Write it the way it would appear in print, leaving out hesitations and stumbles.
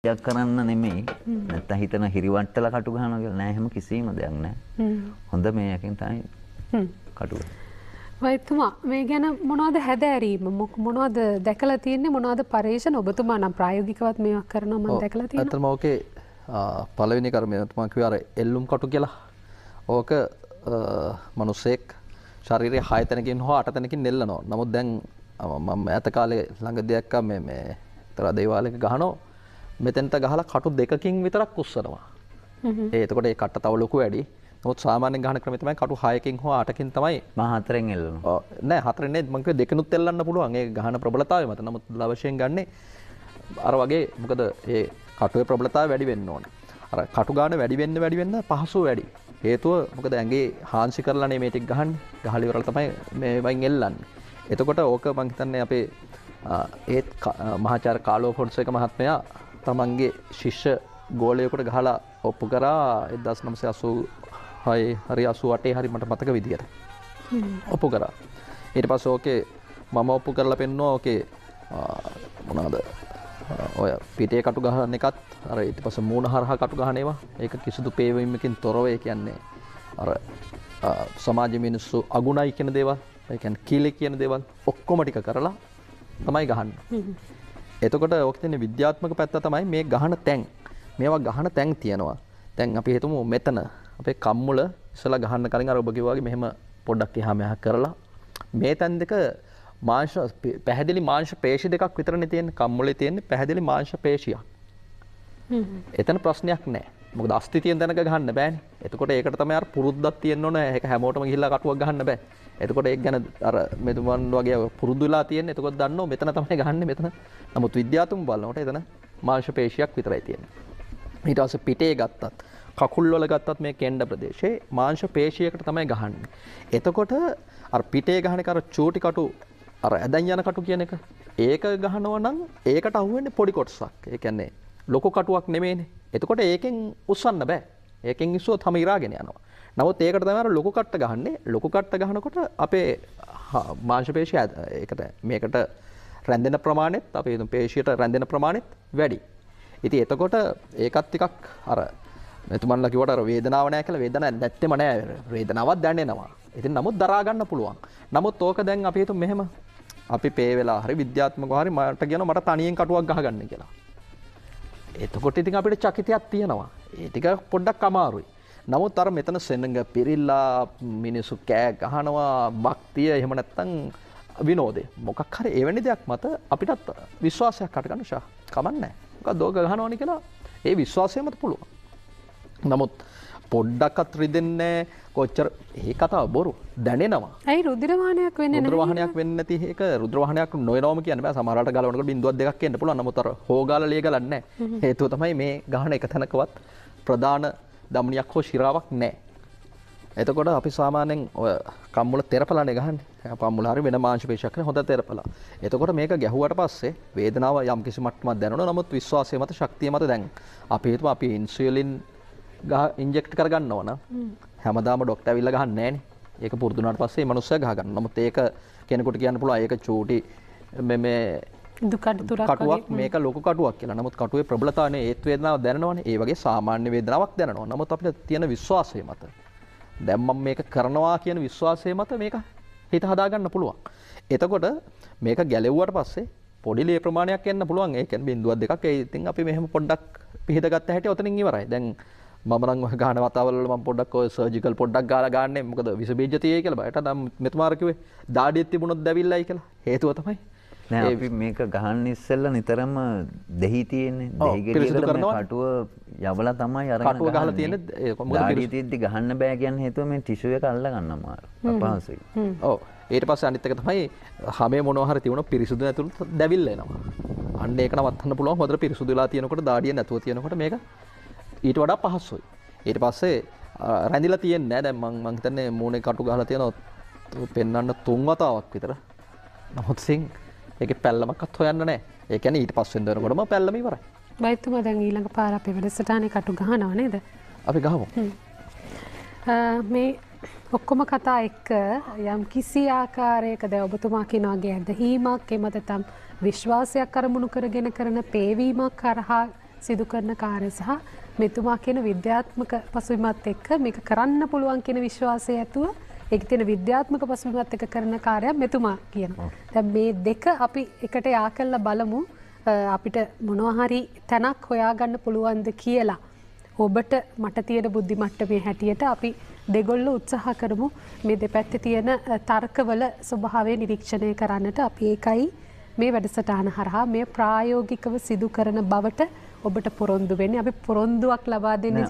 යක් කරන්න නෙමෙයි නැත්නම් හිතන හිරිවට්ටලා කටු ගහනවා කියලා නෑ එහෙම කිසිම දෙයක් නෑ. හොඳ මේකෙන් තමයි කටු ගහන්නේ. වෛද්‍යතුමා මේ ගැන මොනවද හැදෑරීම මොනවද දැකලා තියෙන්නේ මොනවද පරීක්ෂණ ඔබතුමා නම් ප්‍රායෝගිකවත් මේවා කරනවා මම දැකලා තියෙනවා. අතනම ඕකේ පළවෙනි කර්මය මම කිව්වා අර එල්ලුම් කටු කියලා. ඕක මිනිසෙක් ශරීරයේ 6 තැනකින් හෝ 8 තැනකින් නෙල්ලනවා. නමුත් දැන් මම ඈත කාලේ ළඟදී දැක්කා මේ තර දේවාලයක ගහනවා මෙතෙන්ට ගහලා කටු දෙකකින් විතරක් උස්සනවා. එතකොට ඒ කට්ට තව ලොකු වැඩි. නමුත් සාමාන්‍යයෙන් ගහන ක්‍රමය තමයි කටු 6කින් හෝ 8කින් තමයි මම 4න් එල්ලනවා. නෑ 4න් නේ මම කිව්වේ දෙකනුත් එල්ලන්න පුළුවන්. ඒ ගහන ප්‍රබලතාවය මත. නමුත් අවශ්‍යයෙන් ගන්නේ අර වගේ මොකද ඒ කටුවේ ප්‍රබලතාවය වැඩි වෙන්න ඕනේ. අර කටු ගාන වැඩි වෙන්න පහසුව වැඩි. හේතුව මොකද ඇඟේ හාන්සි කරලානේ මේ ටික ගහන්නේ. ගහලා ඉවරලා තමයි මේ වයින් එල්ලන්නේ. එතකොට ඕක මම හිතන්නේ අපේ ඒත් මහාචාර්ය කාලෝ ෆොන්සේක මහත්මයා තමන්ගේ ශිෂ්‍ය ගෝලයකට ගහලා ඔප්පු කරා 1986 හරි 88 හරි මට මතක විදියට ඔප්පු කරා. ඊට පස්සේ ඕකේ මම ඔප්පු කරලා පෙන්නුවා ඕකේ මොනවාද ඔය පිටේ කටු ගහන එකත් අර ඊට පස්සේ මූණ හරහා කටු ගහන ඒවා ඒක කිසිදු පේවීමකින් තොරව ඒ කියන්නේ අර සමාජ මිනිස්සු අගුණයි කියන දේවල් ඒ කියන්නේ කීලේ කියන දේවල් ඔක්කොම ටික කරලා තමයි ගහන්නේ. එතකොට ඔක තියෙන විද්‍යාත්මක පැත්ත තමයි මේ ගහන තැන්. මේවා ගහන තැන් තියෙනවා. දැන් අපි හිතමු මෙතන අපේ කම්මුල ඉස්සලා ගහන්න කලින් අර ඔබ කිව්වා වගේ මෙහෙම පොඩ්ඩක් එහා මෙහා කරලා මේ තැන් දෙක මාංශ පැහැදිලි මාංශ පේශි දෙකක් විතරනේ තියෙන්නේ. කම්මුලේ තියෙන්නේ පැහැදිලි මාංශ පේශියක්. එතන ප්‍රශ්නයක් නැහැ. මොකද අස්ති තියෙන තැනක ගහන්න බෑනේ. එතකොට ඒකට තමයි අර පුරුද්දක් තියෙන්න ඕනේ. ඒක හැමෝටම ගිහිල්ලා කටුවක් ගහන්න බෑ. එතකොට ඒක ගැන අර මෙතුමන් වගේ පුරුදු වෙලා තියෙන්නේ. එතකොට දන්නෝ මෙතන තමයි ගහන්නේ මෙතන. නමුත් විද්‍යාතුන් බලනකොට එතන මාංශ පේශියක් විතරයි තියෙන්නේ. ඊට පස්සේ පිටේ ගත්තත් කකුල් වල ගත්තත් මේ කෙන්ඩ ප්‍රදේශයේ මාංශ පේශියකට තමයි ගහන්නේ. එතකොට අර පිටේ ගහන එක අර චූටි කටු අර ඇදන් යන කටු කියන එක ඒක ගහනවා නම් ඒකට අහුවෙන්නේ පොඩි කොටසක්. ඒ කියන්නේ ලොකු කටුවක් නෙමෙයිනේ. එතකොට ඒකෙන් උස්සන්න බෑ. ඒකෙන් ඉස්සුවොත් හැම ඉරාගෙන යනවා. නමුත් ඒකට තමයි අර ලොකු කට්ට ගහන්නේ. ලොකු කට්ට ගහනකොට අපේ මාංශ පේශිය ඒකට මේකට රැඳෙන ප්‍රමාණයත් අපේ පේශියට රැඳෙන ප්‍රමාණයත් වැඩි. ඉතින් එතකොට ඒකත් ටිකක් අර මෙතුමන්ලා කිව්වට අර වේදනාවක් නැහැ කියලා වේදනාවක් නැත්තේම නැහැ. වේදනාවක් දැනෙනවා. ඉතින් නමුත් දරා ගන්න පුළුවන්. නමුත් ඕක දැන් අපි හිතමු මෙහෙම අපි පේ වෙලා හරි විද්‍යාත්මකව හරි මට කියනවා මට තනියෙන් කටුවක් ගහගන්න කියලා. එතකොට ඉතින් අපිට චකිතයක් තියෙනවා. ඒ ටික පොඩ්ඩක් අමාරුයි. නමුත් අර මෙතන සෙනඟ පිරිලා මිනිස්සු කෑ ගහනවා භක්තිය එහෙම නැත්තම් විනෝදේ මොකක් හරි එවැනි දෙයක් මත අපිටත් විශ්වාසයක් හට ගන්න කමන්නේ. මොකද ඕක ගහනවනේ කියලා ඒ විශ්වාසය මත පුළුවන්. නමුත් පොඩ්ඩක්වත් රිදෙන්නේ කොච්චර ඒ කතාව බොරු දැනෙනවා. ඇයි රුධිර වාහනයක් වෙන්නේ නැහැ? රුධිර වාහනයක් වෙන්නේ නැති එක රුධිර වාහනයක් නොවනවම කියන්න බෑ. සමහරවිට ගලවනකොට බිඳුවක් දෙකක් එන්න පුළුවන්. නමුත් අර හොගාලා ලිය ගලන්නේ නැහැ. හේතුව තමයි මේ ගහන එක තැනකවත් ප්‍රධාන දමනියක් හෝ ශිරාවක් නැහැ. එතකොට අපි සාමාන්‍යයෙන් ඔය කම්මුල තෙරපලානේ ගහන්නේ. කම්මුල හරි වෙන මාංශ පේශියක් නේ හොඳ තෙරපලා. එතකොට මේක ගැහුවට පස්සේ වේදනාව යම් කිසි මට්ටමක් දැනෙනවා. නමුත් විශ්වාසය මත ශක්තිය මත දැන් අපි හිතමු අපි ඉන්සියුලින් ඉන්ජෙක්ට් කරගන්නවා නම් හැමදාම ડોක්ටර් ඇවිල්ලා ගහන්නේ නැහනේ. ඒක පුරුදු වුණාට පස්සේ මේ මනුස්සයා ගහ ගන්නවා. නමුත් ඒක කෙනෙකුට කියන්න පුළුවන් ඒක චූටි මේ කටුවක් මේක ලොකු කටුවක් කියලා. නමුත් කටුවේ ප්‍රබලතාවනේ ඒත් වේදනාවක් දැනෙනවනේ. ඒ වගේ සාමාන්‍ය වේදනාවක් දැනෙනවා. නමුත් අපිට තියෙන විශ්වාසය මත දැන් මම මේක කරනවා කියන විශ්වාසය මත මේක හිත හදා ගන්න පුළුවන්. එතකොට මේක ගැලෙව්වට පස්සේ පොඩි ලේ ප්‍රමාණයක් එන්න පුළුවන්. ඒ කියන්නේ බිඳුවක් දෙකක්. ඒ ඉතින් අපි මෙහෙම පොඩ්ඩක් පිහිට ගත්ත හැටි ඔතනින් ඉවරයි. දැන් මම නම් ඔය ගහන වතාවල මම පොඩ්ඩක් ඔය සර්ජිකල් පොඩ්ඩක් ගාලා ගන්නනේ. මොකද විස බීජ තියෙයි කියලා බයට නම් මෙතුමාර කිව්වේ දාඩියක් තිබුණොත් දැවිල්ලයි කියලා. හේතුව තමයි නෑ අපි මේක ගහන්න ඉස්සෙල්ලා නිතරම දෙහි තියෙන්නේ. දෙහි ගෙඩියකට මේ කටුව යවලා තමයි අරගෙන කටුව ගහලා තියෙන්නේ. මොකද දාඩිය තියෙද්දි ගහන්න බෑ කියන්නේ හේතුව මේ ටිෂු එක අල්ල ගන්න අමාරු. අපහසුයි. ඔව්. ඊට පස්සේ අනිත් එක තමයි හැමේ මොනවා හරි තියුණොත් පිරිසුදු නැතුළු දැවිල්ල එනවා. අන්න ඒක නවත්තන්න පුළුවන්. හොඳට පිරිසුදු වෙලා තියෙනකොට දාඩිය නැතුව තියෙනකොට මේක ඊට වඩා පහසුයි. ඊට පස්සේ රැඳිලා තියෙන්නේ නැහැ. දැන් මම හිතන්නේ මූණේ කටු ගහලා තියෙනවා පෙන්වන්න 3 වතාවක් විතර. නමුත් සිං ඒකේ පැල්ලමක්වත් හොයන්න නැහැ. ඒ කියන්නේ ඊට පස්සේ වෙනකොටම පැල්ලම ඉවරයි. වෛද්‍යතුමා දැන් ඊළඟ පාර අපේ වැඩසටහනේ කටු ගහනවා නේද? අපි ගහමු. මේ ඔක්කොම කතා එක්ක යම් කිසි ආකාරයක දැන් ඔබතුමා කියනවාගේ ඇදහිීමක් එමෙතම් විශ්වාසයක් අරමුණු කරගෙන කරන පේවීමක් කරහා සිදු කරන කාර්ය සහ මෙතුමා කියන විද්‍යාත්මක පසුබිමත් එක්ක මේක කරන්න පුළුවන් කියන විශ්වාසය ඇතුව ඒක තියෙන විද්‍යාත්මක පසුබිමත් එක්ක කරන කාර්යයක් මෙතුමා කියනවා. දැන් මේ දෙක අපි එකට යා කරලා බලමු අපිට මොනවා හරි තැනක් හොයාගන්න පුළුවන්ද කියලා. ඔබට මට තියෙන බුද්ධි මට්ටමේ හැටියට අපි දෙගොල්ලෝ උත්සාහ කරමු මේ දෙපැත්තේ තියෙන තර්කවල ස්වභාවය නිරීක්ෂණය කරන්නට. අපි ඒකයි මේ වැඩසටහන හරහා මේ ප්‍රායෝගිකව සිදු කරන බවට ඔබට පොරොන්දු වෙන්නේ. අපි පොරොන්දුවක් ලබා දෙන්නේ